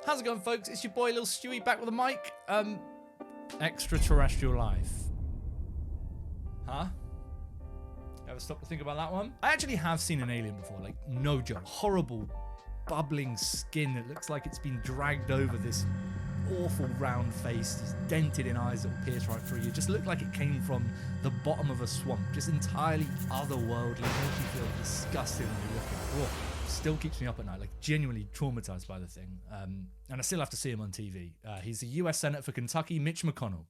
How's it going, folks? It's your boy Lil Stewie back with a mic. Extraterrestrial life. Huh? Ever stop to think about that one? I actually have seen an alien before, like, no joke. Horrible, bubbling skin that looks like it's been dragged over this awful round face, these dented in eyes that will pierce right through you. Just looked like it came from the bottom of a swamp. Just entirely otherworldly. Makes you feel disgusting when you look at it. Oh, still keeps me up at night, like genuinely traumatized by the thing. And I still have to see him on TV. He's a US Senator for Kentucky, Mitch McConnell.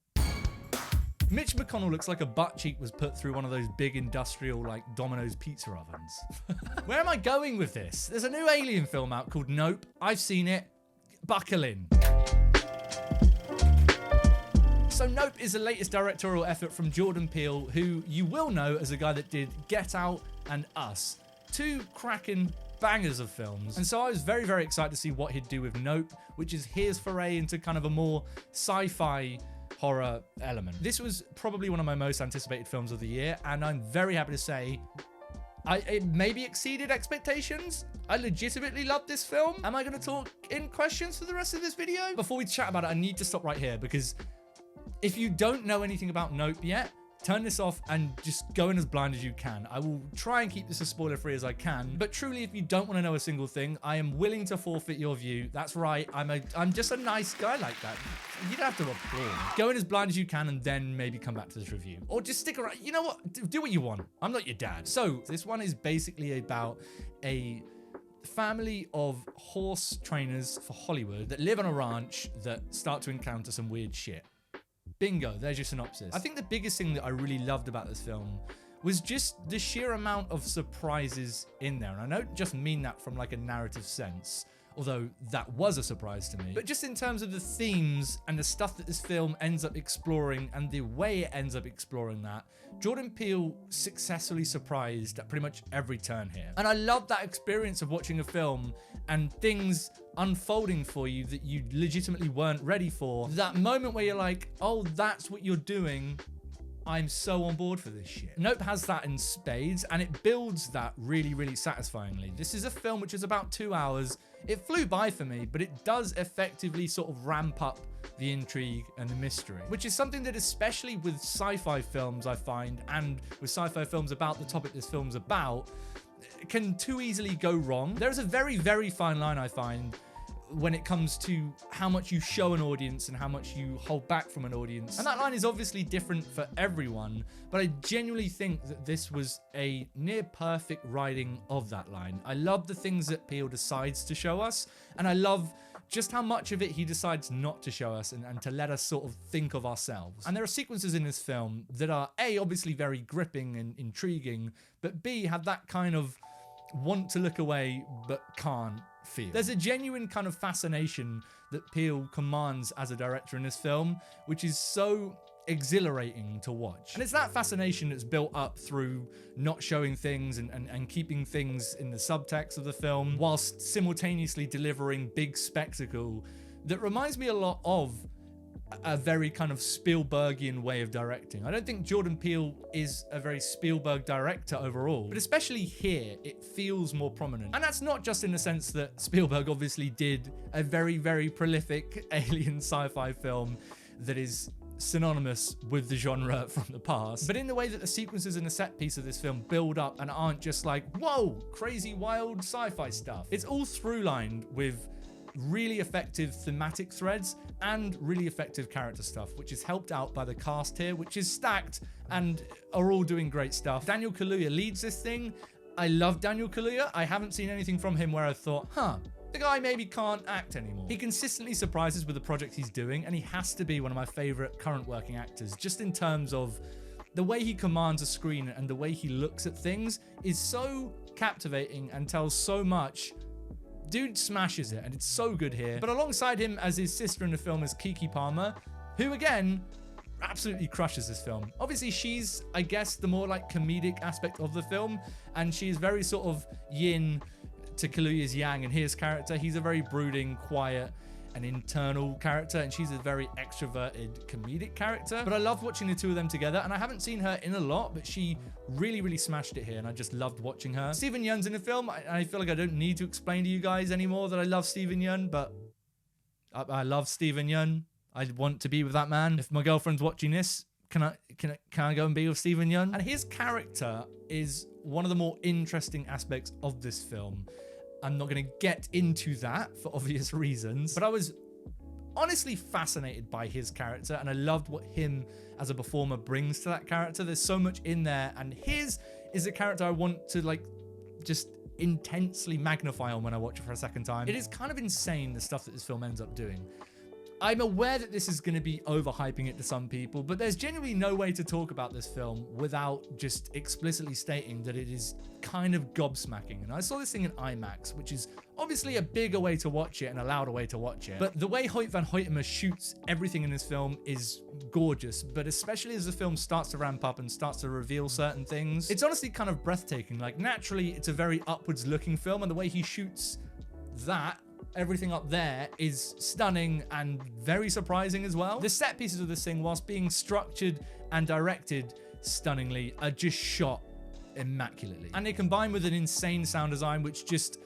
Mitch McConnell looks like a butt cheek was put through one of those big industrial, like, Domino's pizza ovens. Where am I going with this? There's a new alien film out called Nope. I've seen it. Buckle in. So Nope is the latest directorial effort from Jordan Peele, who you will know as a guy that did Get Out and Us. Two cracking bangers of films. And so I was very, very excited to see what he'd do with Nope, which is his foray into kind of a more sci-fi horror element. This was probably one of my most anticipated films of the year, and I'm very happy to say it maybe exceeded expectations. I legitimately loved this film. Am I going to talk in questions for the rest of this video? Before we chat about it, I need to stop right here, because if you don't know anything about Nope yet, turn this off and just go in as blind as you can. I will try and keep this as spoiler-free as I can, but truly, if you don't want to know a single thing, I am willing to forfeit your view. That's right, I'm just a nice guy like that. You don't have to applaud. Go in as blind as you can and then maybe come back to this review. Or just stick around. You know what? Do what you want. I'm not your dad. So this one is basically about a family of horse trainers for Hollywood that live on a ranch that start to encounter some weird shit. Bingo, there's your synopsis. I think the biggest thing that I really loved about this film was just the sheer amount of surprises in there. And I don't just mean that from like a narrative sense, although that was a surprise to me, but just in terms of the themes and the stuff that this film ends up exploring and the way it ends up exploring that. Jordan Peele successfully surprised at pretty much every turn here. And I love that experience of watching a film and things unfolding for you that you legitimately weren't ready for. That moment where you're like, oh, that's what you're doing. I'm so on board for this shit. Nope has that in spades, and it builds that really, really satisfyingly. This is a film which is about 2 hours. It flew by for me, but it does effectively sort of ramp up the intrigue and the mystery, which is something that especially with sci-fi films, I find, and with sci-fi films about the topic this film's about, can too easily go wrong. There's a very, very fine line, I find, when it comes to how much you show an audience and how much you hold back from an audience. And that line is obviously different for everyone, but I genuinely think that this was a near perfect writing of that line. I love the things that Peele decides to show us, and I love just how much of it he decides not to show us and to let us sort of think of ourselves. And there are sequences in this film that are A, obviously very gripping and intriguing, but B, have that kind of want to look away but can't feel. There's a genuine kind of fascination that Peele commands as a director in this film, which is so exhilarating to watch. And it's that fascination that's built up through not showing things and keeping things in the subtext of the film, whilst simultaneously delivering big spectacle that reminds me a lot of a very kind of Spielbergian way of directing. I don't think Jordan Peele is a very Spielberg director overall, but especially here, it feels more prominent. And that's not just in the sense that Spielberg obviously did a very, very prolific alien sci-fi film that is synonymous with the genre from the past, but in the way that the sequences and the set piece of this film build up and aren't just like, whoa, crazy, wild sci-fi stuff. It's all through-lined with really effective thematic threads and really effective character stuff, which is helped out by the cast here, which is stacked and are all doing great stuff. Daniel Kaluuya leads this thing. I love Daniel Kaluuya. I haven't seen anything from him where I thought, the guy maybe can't act anymore. He consistently surprises with the project he's doing, and he has to be one of my favorite current working actors, just in terms of the way he commands a screen and the way he looks at things is so captivating and tells so much. Dude smashes it, and it's so good here. But alongside him as his sister in the film is Keke Palmer, who again absolutely crushes this film. Obviously, she's, I guess, the more like comedic aspect of the film, and she's very sort of yin to Kaluuya's yang in his character. He's a very brooding, quiet, and internal character, and she's a very extroverted comedic character. But I love watching the two of them together, and I haven't seen her in a lot, but she really, really smashed it here, and I just loved watching her. Steven Yeun's in the film. I feel like I don't need to explain to you guys anymore that I love Steven Yeun, but I love Steven Yeun. I want to be with that man. If my girlfriend's watching this, can I go and be with Steven Yeun? And his character is one of the more interesting aspects of this film. I'm not going to get into that for obvious reasons, but I was honestly fascinated by his character, and I loved what him as a performer brings to that character. There's so much in there, and his is a character I want to like just intensely magnify on when I watch it for a second time. It is kind of insane the stuff that this film ends up doing. I'm aware that this is going to be overhyping it to some people, but there's genuinely no way to talk about this film without just explicitly stating that it is kind of gobsmacking. And I saw this thing in IMAX, which is obviously a bigger way to watch it and a louder way to watch it. But the way Hoyt van Hoytema shoots everything in this film is gorgeous, but especially as the film starts to ramp up and starts to reveal certain things, it's honestly kind of breathtaking. Like, naturally, it's a very upwards looking film, and the way he shoots that, everything up there, is stunning and very surprising as well. The set pieces of this thing, whilst being structured and directed stunningly, are just shot immaculately. And they combine with an insane sound design, which just,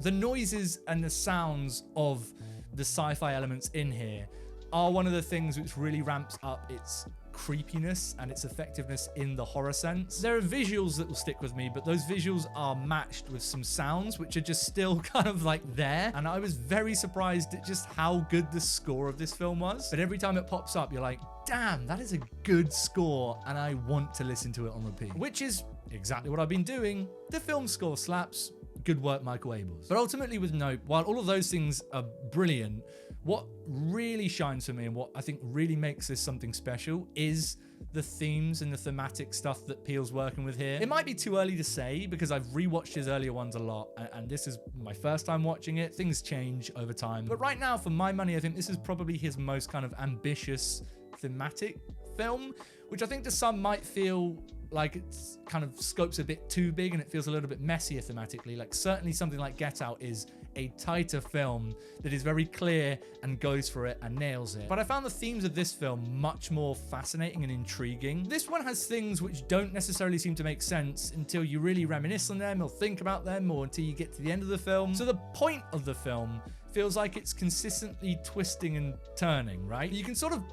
the noises and the sounds of the sci-fi elements in here are one of the things which really ramps up its creepiness and its effectiveness in the horror sense. There are visuals that will stick with me, but those visuals are matched with some sounds which are just still kind of like there, and I was very surprised at just how good the score of this film was. But every time it pops up, you're like, damn, that is a good score, and I want to listen to it on repeat, which is exactly what I've been doing. The film score slaps. Good work, Michael Abels. But ultimately with Nope, while all of those things are brilliant, what really shines for me and what I think really makes this something special is the themes and the thematic stuff that Peele's working with here. It might be too early to say because I've rewatched his earlier ones a lot, and this is my first time watching it. Things change over time. But right now, for my money, I think this is probably his most kind of ambitious thematic film, which I think to some might feel like it's kind of scopes a bit too big and it feels a little bit messier thematically. Like, certainly something like Get Out is a tighter film that is very clear and goes for it and nails it. But I found the themes of this film much more fascinating and intriguing. This one has things which don't necessarily seem to make sense until you really reminisce on them or think about them, or until you get to the end of the film. So the point of the film feels like it's consistently twisting and turning, right? You can sort of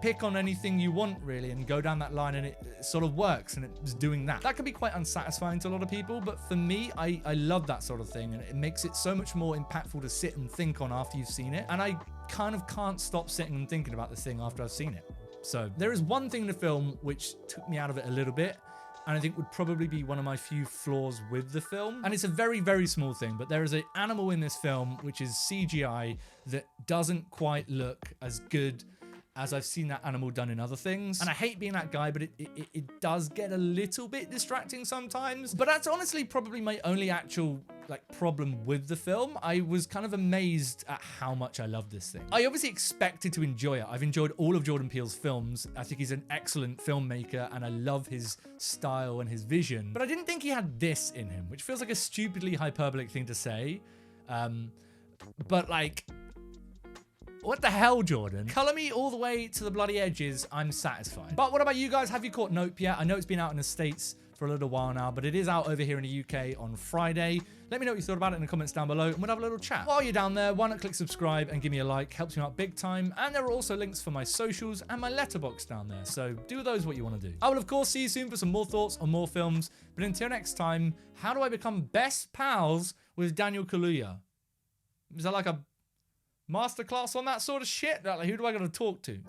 pick on anything you want really and go down that line, and it sort of works, and it's doing that. That can be quite unsatisfying to a lot of people, but for me, I love that sort of thing, and it makes it so much more impactful to sit and think on after you've seen it. And I kind of can't stop sitting and thinking about this thing after I've seen it. So there is one thing in the film which took me out of it a little bit, and I think would probably be one of my few flaws with the film. And it's a very, very small thing, but there is an animal in this film which is CGI that doesn't quite look as good as I've seen that animal done in other things. And I hate being that guy, but it does get a little bit distracting sometimes. But that's honestly probably my only actual problem with the film. I was kind of amazed at how much I love this thing. I obviously expected to enjoy it. I've enjoyed all of Jordan Peele's films. I think he's an excellent filmmaker, and I love his style and his vision. But I didn't think he had this in him, which feels like a stupidly hyperbolic thing to say. But like, what the hell, Jordan? Color me all the way to the bloody edges. I'm satisfied. But what about you guys? Have you caught Nope yet? I know it's been out in the States for a little while now, but it is out over here in the UK on Friday. Let me know what you thought about it in the comments down below, and we'll have a little chat. While you're down there, why not click subscribe and give me a like? Helps me out big time. And there are also links for my socials and my letterbox down there, so do with those what you want to do. I will, of course, see you soon for some more thoughts on more films. But until next time, how do I become best pals with Daniel Kaluuya? Is that like a masterclass on that sort of shit? Like, who do I got to talk to?